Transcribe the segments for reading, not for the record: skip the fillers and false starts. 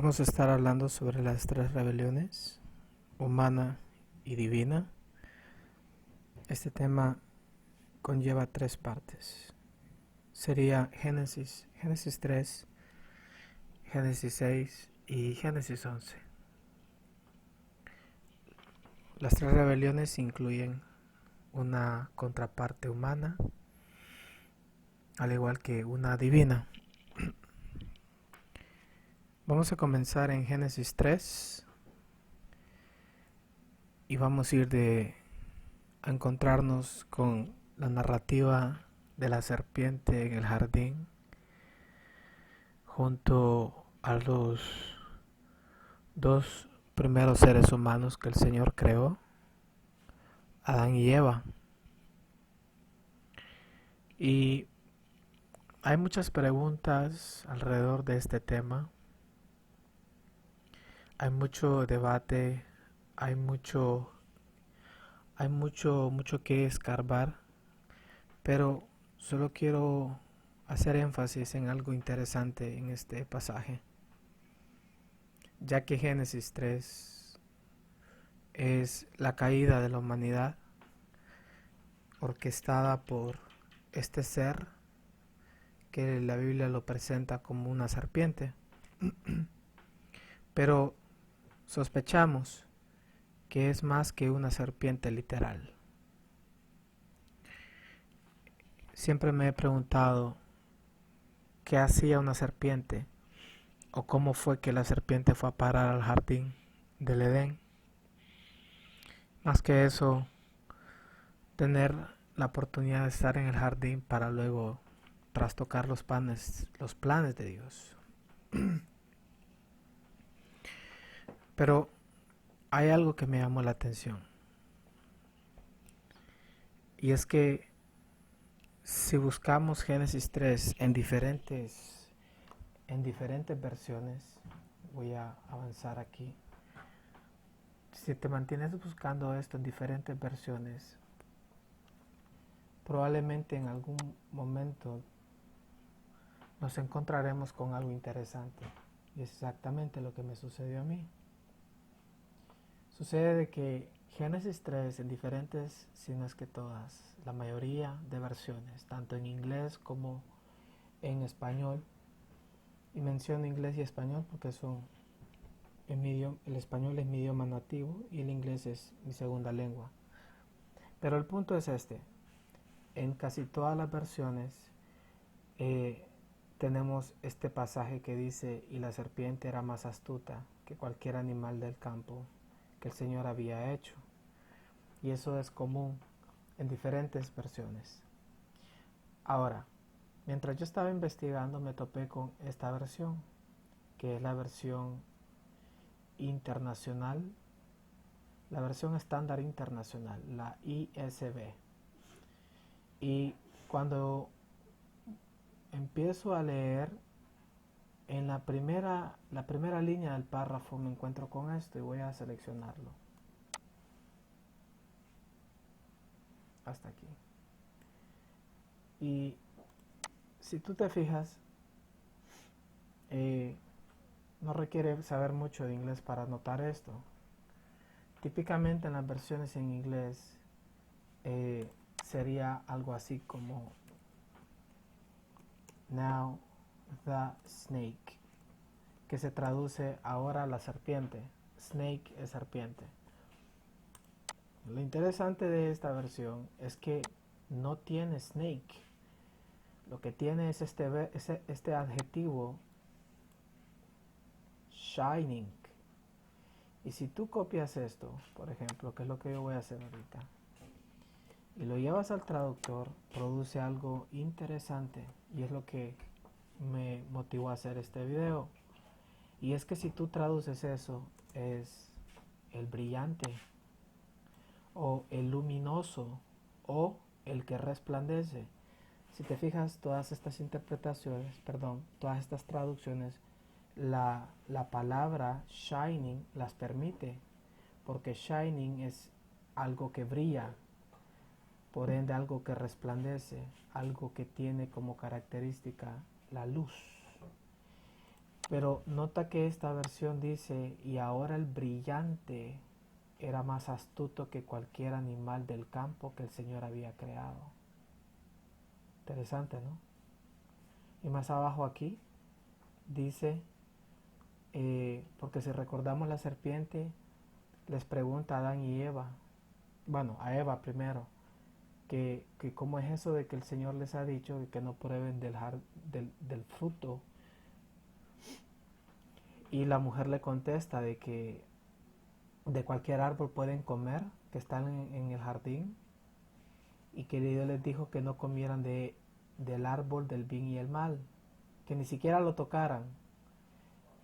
Vamos a estar hablando sobre las tres rebeliones, humana y divina. Este tema conlleva tres partes. Sería Génesis 3, Génesis 6 y Génesis 11. Las tres rebeliones incluyen una contraparte humana, al igual que una divina. Vamos a comenzar en Génesis 3 y vamos a ir a encontrarnos con la narrativa de la serpiente en el jardín junto a los dos primeros seres humanos que el Señor creó, Adán y Eva. Y hay muchas preguntas alrededor de este tema, hay mucho debate, hay mucho que escarbar, pero solo quiero hacer énfasis en algo interesante en este pasaje, ya que Génesis 3 es la caída de la humanidad orquestada por este ser que la Biblia lo presenta como una serpiente. Pero sospechamos que es más que una serpiente literal. Siempre me he preguntado qué hacía una serpiente o cómo fue que la serpiente fue a parar al jardín del Edén. Más que eso, tener la oportunidad de estar en el jardín para luego trastocar los planes de Dios. Pero hay algo que me llamó la atención, y es que si buscamos Génesis 3 en diferentes versiones, voy a avanzar aquí. Si te mantienes buscando esto en diferentes versiones, probablemente en algún momento nos encontraremos con algo interesante. Y es exactamente lo que me sucedió a mí. Sucede de que Génesis 3 en diferentes, si no es que todas, la mayoría de versiones, tanto en inglés como en español, y menciono inglés y español porque el español es mi idioma nativo y el inglés es mi segunda lengua. Pero el punto es este: en casi todas las versiones eh, tenemos este pasaje que dice: y la serpiente era más astuta que cualquier animal del campo que el Señor había hecho. Y eso es común en diferentes versiones. Ahora, mientras yo estaba investigando, me topé con esta versión, que es la versión internacional, la versión estándar internacional, la ISB. Y cuando empiezo a leer, en la primera línea del párrafo me encuentro con esto y voy a seleccionarlo hasta aquí. Y si tú te fijas, no requiere saber mucho de inglés para notar esto. Típicamente en las versiones en inglés sería algo así como Now the snake, que se traduce ahora la serpiente. Snake es serpiente. Lo interesante de esta versión es que no tiene snake. Lo que tiene es este adjetivo shining. Y si tú copias esto, por ejemplo, que es lo que yo voy a hacer ahorita, y lo llevas al traductor, produce algo interesante, y es lo que me motivó a hacer este video. Y es que si tú traduces eso, es el brillante, o el luminoso, o el que resplandece. Si te fijas, todas estas todas estas traducciones, la palabra shining las permite, porque shining es algo que brilla, por ende algo que resplandece, algo que tiene como característica la luz. Pero nota que esta versión dice, y ahora el brillante era más astuto que cualquier animal del campo que el Señor había creado. Interesante, ¿no? Y más abajo aquí dice, porque si recordamos la serpiente, les pregunta a Adán y Eva, bueno, a Eva primero, que cómo es eso de que el Señor les ha dicho que no prueben del fruto. Y la mujer le contesta de que de cualquier árbol pueden comer, que están en el jardín, y que Dios les dijo que no comieran del árbol del bien y el mal, que ni siquiera lo tocaran.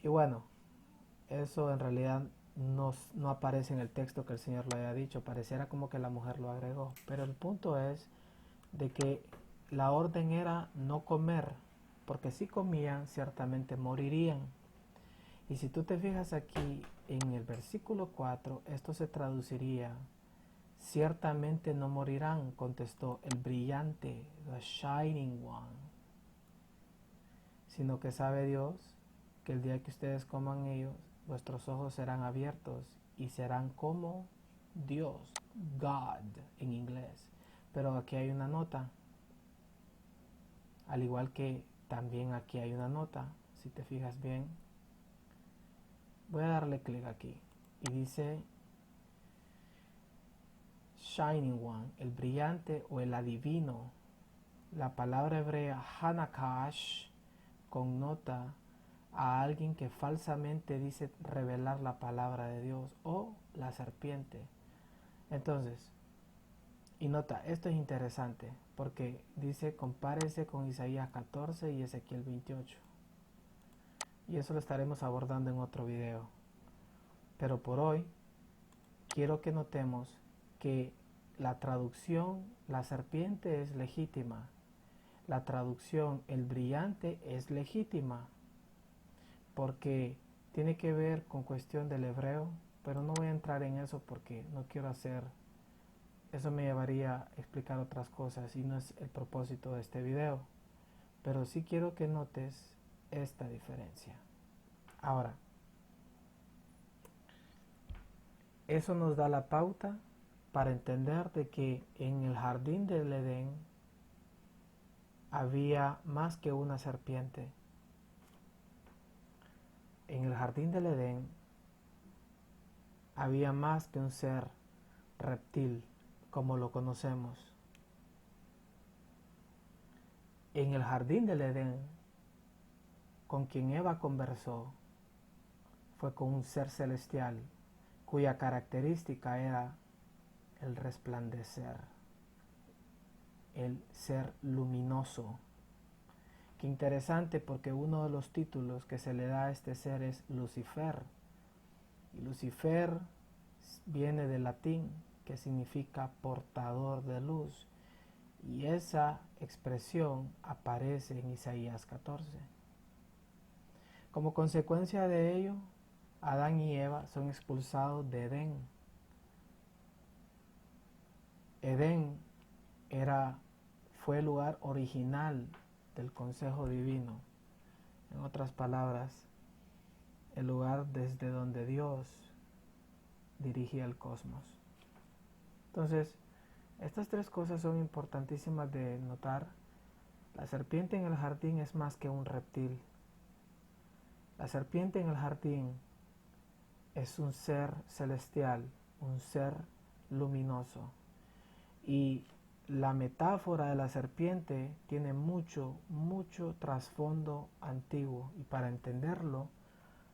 Y bueno, eso en realidad no aparece en el texto que el Señor lo haya dicho, pareciera como que la mujer lo agregó, pero el punto es de que la orden era no comer, porque si comían ciertamente morirían. Y si tú te fijas aquí en el versículo 4, esto se traduciría: ciertamente no morirán, contestó el brillante, the shining one, sino que sabe Dios que el día que ustedes coman ellos, vuestros ojos serán abiertos y serán como Dios, God en inglés. Pero aquí hay una nota, al igual que también aquí hay una nota, si te fijas bien. Voy a darle clic aquí y dice Shining One, el brillante o el adivino. La palabra hebrea Hanakash connota a alguien que falsamente dice revelar la palabra de Dios, o la serpiente. Entonces, y nota, esto es interesante porque dice compárese con Isaías 14 y Ezequiel 28. Y eso lo estaremos abordando en otro video. Pero por hoy quiero que notemos que la traducción la serpiente es legítima. La traducción el brillante es legítima porque tiene que ver con cuestión del hebreo, pero no voy a entrar en eso porque no quiero hacer, eso me llevaría a explicar otras cosas y no es el propósito de este video, pero sí quiero que notes esta diferencia. Ahora, eso nos da la pauta para entender de que en el jardín del Edén había más que una serpiente. En el jardín del Edén había más que un ser reptil como lo conocemos. En el jardín del Edén, con quien Eva conversó, fue con un ser celestial cuya característica era el resplandecer, el ser luminoso. Qué interesante, porque uno de los títulos que se le da a este ser es Lucifer. Y Lucifer viene del latín, que significa portador de luz. Y esa expresión aparece en Isaías 14. Como consecuencia de ello, Adán y Eva son expulsados de Edén. Edén fue el lugar original del consejo divino. En otras palabras, el lugar desde donde Dios dirigía el cosmos. Entonces, estas tres cosas son importantísimas de notar. La serpiente en el jardín es más que un reptil. La serpiente en el jardín es un ser celestial, un ser luminoso. Y la metáfora de la serpiente tiene mucho trasfondo antiguo. Y para entenderlo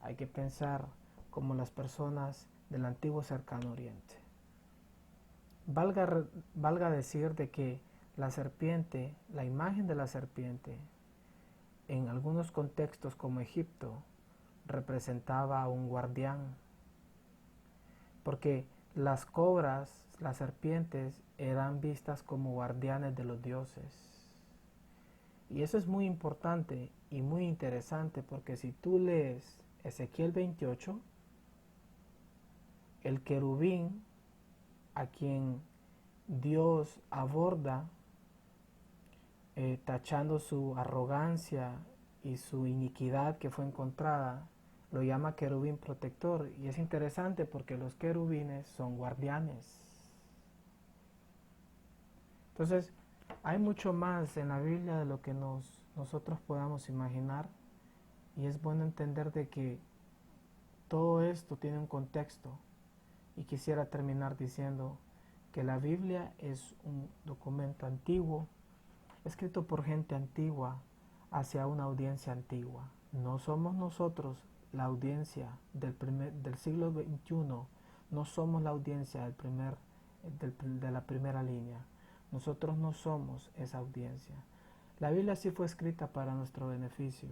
hay que pensar como las personas del antiguo cercano oriente. Valga decir de que la serpiente, la imagen de la serpiente, en algunos contextos como Egipto, representaba a un guardián, porque las cobras, las serpientes, eran vistas como guardianes de los dioses. Y eso es muy importante y muy interesante, porque si tú lees Ezequiel 28, el querubín a quien Dios aborda, tachando su arrogancia y su iniquidad que fue encontrada, lo llama querubín protector. Y es interesante porque los querubines son guardianes. Entonces, hay mucho más en la Biblia de lo que nosotros podamos imaginar, y es bueno entender de que todo esto tiene un contexto. Y quisiera terminar diciendo que la Biblia es un documento antiguo, escrito por gente antigua hacia una audiencia antigua. No somos nosotros la audiencia del siglo XXI, no somos la audiencia de la primera línea. Nosotros no somos esa audiencia. La Biblia sí fue escrita para nuestro beneficio,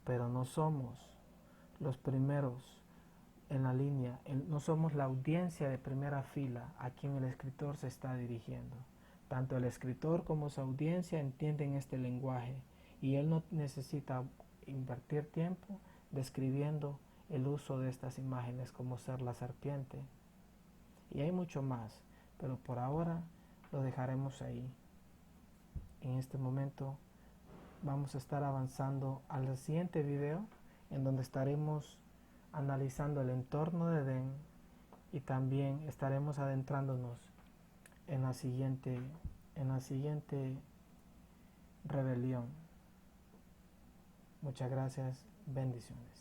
pero no somos los primeros en la línea, no somos la audiencia de primera fila a quien el escritor se está dirigiendo. Tanto el escritor como su audiencia entienden este lenguaje y él no necesita invertir tiempo describiendo el uso de estas imágenes como ser la serpiente. Y hay mucho más, pero por ahora lo dejaremos ahí. En este momento vamos a estar avanzando al siguiente video, en donde estaremos analizando el entorno de Edén y también estaremos adentrándonos en la siguiente rebelión. Muchas gracias, bendiciones.